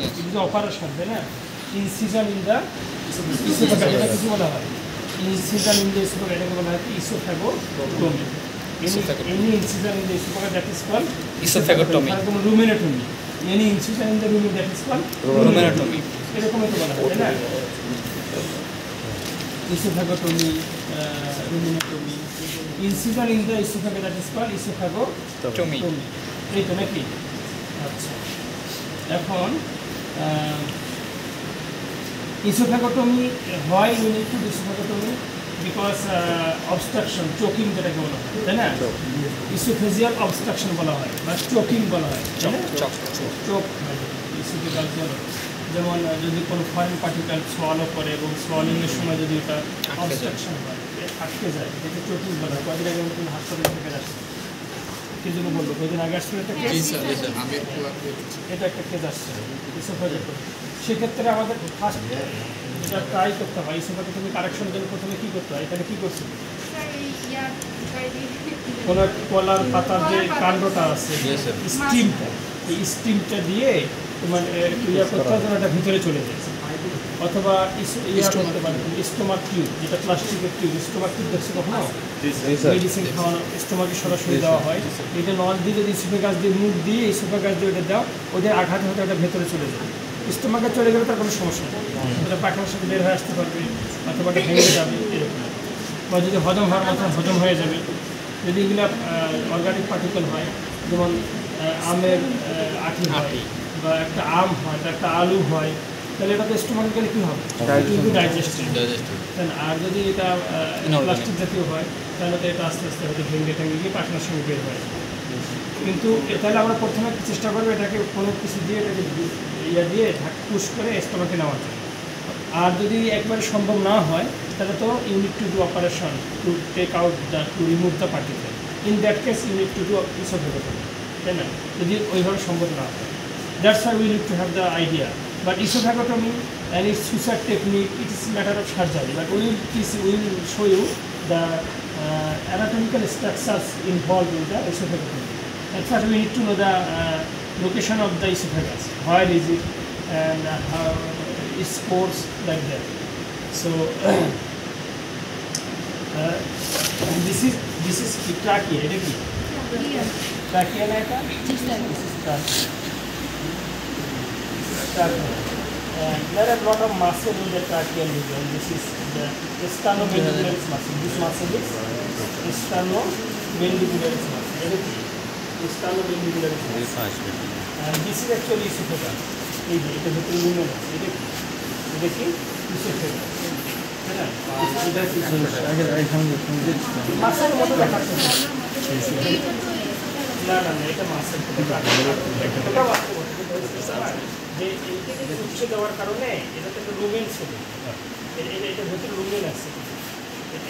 It is operation, তাই না? Incision in the oesophagus, এটা কিছু বলা হয়। ইনসিশন ইন দ্য ইসোফেগাস, এটাকে বলা হয় ইসোফ্যাগোটমি। Any incision in the esophagus that is called esophagotomy. Ruminectomy. Any incision in the rumen that is called ruminectomy. এরকমই তো বলা হয়, তাই না? Esophagotomy, ruminectomy. Incision in the esophagus that is called esophagotomy. এই তো নাকি? আচ্ছা, এখন esophagotomy হয়, we need to do esophagotomy because obstruction, choking যেটাকে বলা হয়, তাই না? esophageal obstruction বলা হয় বা choking বলা হয়, চোখ esophageal, যেমন যদি কোনো ফরেন পার্টিকেল সোয়ালো করে এবং সোয়ালিংয়ের সময় যদি এটা অবস্ট্রাকশন হয়, আটকে যায়, এটাকে চোকিং বলা হয়। কদিন আগে তুমি হাসপাতাল থেকে আসছে, কি জন্য বললো? কদিন আগে আসছিল একটা কেস, এটা একটা কেস আসছে esophageal। সেক্ষেত্রে আমাদের ফার্স্ট যেটা ট্রাই করতে হয়, ইসোফেগাস তুমি কারেকশন জন্য প্রথমে কী করতে হয়? এখানে কী করছো? কোনো কলার পাতার যে কাণ্ডটা আছে, স্টিমটা, এই স্টিমটা দিয়ে তোমার ইয়া করতে হয় যেন এটা ভিতরে চলে যায়। অথবা ইয়া করতে পারে স্টোমাক টিউব, যেটা প্লাস্টিকের টিউব, স্টোমাক টিউব দেখছো কখনো? মেডিসিন খাওয়ানো, স্টোমাকে সরাসরি দেওয়া হয়। এটা নল দিয়ে যদি ইসোফেগাস দিয়ে মুখ দিয়ে ইসোফেগাস দিয়ে ওটা দাও, ওদের আঘাত হতে ওটা ভেতরে চলে যায়। স্টোমাকে চলে গেলে তার কোনো সমস্যা নেই, ওটা পাখার সাথে বের হয়ে আসতে পারবে, অথবা ওটা ভেঙে যাবে এরকম, বা যদি হজম হওয়ার মতো হজম হয়ে যাবে। যদি এগুলো অর্গানিক পার্টিকেল হয়, যেমন আমের আঁটি হয়, বা একটা আম হয়, বা একটা আলু হয়, তাহলে এটা তো স্টোমাকে গেলে কী হবে? কিন্তু ডাইজেস্টিভ। আর যদি এটা প্লাস্টিক জাতীয় হয়, তাহলে তো এটা আস্তে আস্তে হয়তো ভেঙে গিয়ে পাখনার সঙ্গে বের হয়। কিন্তু তাহলে আমরা প্রথমে চেষ্টা করবো এটাকে কোনো কিছু দিয়ে এটাকে ইয়া দিয়ে পুশ করে স্টোমাকে নেওয়ার জন্য। আর যদি একবারে সম্ভব না হয়, তাহলে তো you need to do operation to take out the to remove the particle. In that case you need to do esophagotomy, তাই না? যদি ওইভাবে সম্ভব না হয়, that's why we need to have the idea. But esophagotomy and its suture technique, it is a matter of surgery. But we will show you the anatomical structures involved in the esophagotomy. At first, we need to know the location of the esophagus. Where is it, and how it supports like that. So this is trachea. It is trachea, like that. This is trachea. And there are a lot of muscle in the tracheal region. This is the sternomandibularis muscle. This muscle is sternomandibularis muscle. Sternomandibularis muscle. And this is actually esophagus. It is a lumen. It is esophagus. Muscle what is যে উচ্ছে দেওয়ার কারণে এটাতে একটা lumen ছিল, এটা ভেতরে lumen আছে, এটা